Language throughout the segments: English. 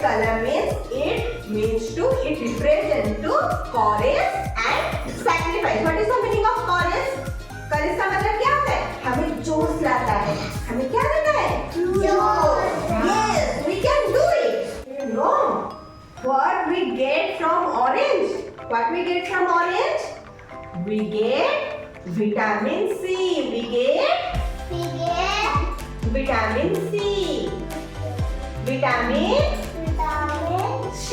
color means it represents to chorus and sacrifice. What is the meaning of chorus? Chorus का मतलब क्या होता है? हमें जोश लाता है. हमें क्या देता है? जोश. Yes, we can do it. You know what we get from orange? What we get from orange? We get vitamin C. We get vitamin C. Vitamin C.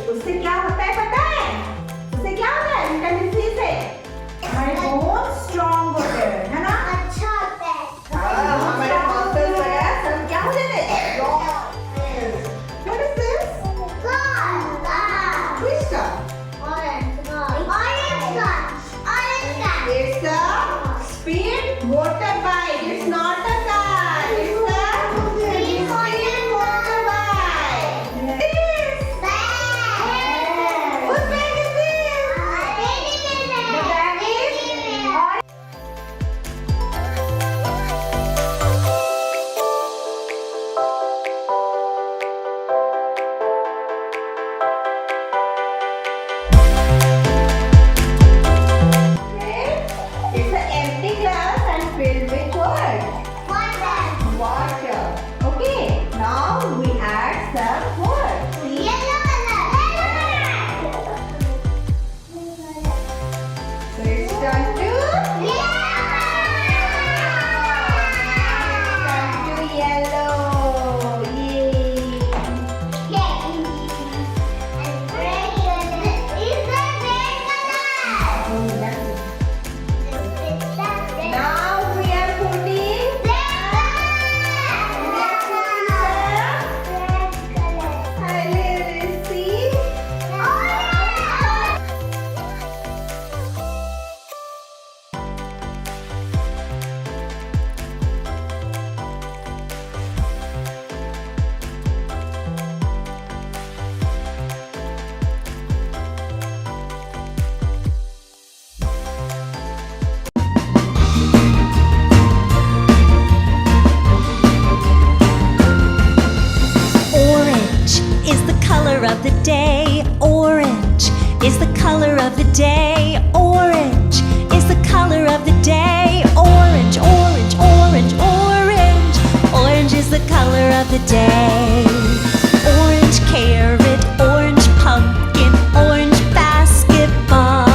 उससे क्या होता है पता है? उससे क्या होता है विटामिन सी से? हमारे बोन स्ट्रॉन्ग होते हैं, है ना? अच्छा होता है. हमारे मसल्स वगैरह सब क्या हो जाते हैं? What is this? Which car? It's a speed motorbike. It's not a car. It's a speed motorbike. This. Whose bag is this? The bag is orange. It's an empty glass and filled with what? Water. Okay. Now we add some what? See? So it's time to yellow. Yay. Now we are putting see. Orange is the color of the day. Orange is the color of the day. Orange is the color of the day. Orange, orange, orange, orange. Orange is the color of the day. Orange carrot, orange pumpkin, orange basketball.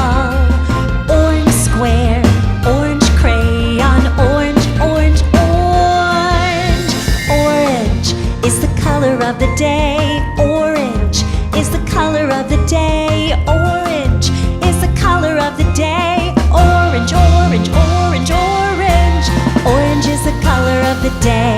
Orange square, orange crayon, orange, orange, orange. Orange is the color of the day. Orange is the color of the day. Orange is the color of the day. Orange, orange, orange, orange. Orange is the color of the day.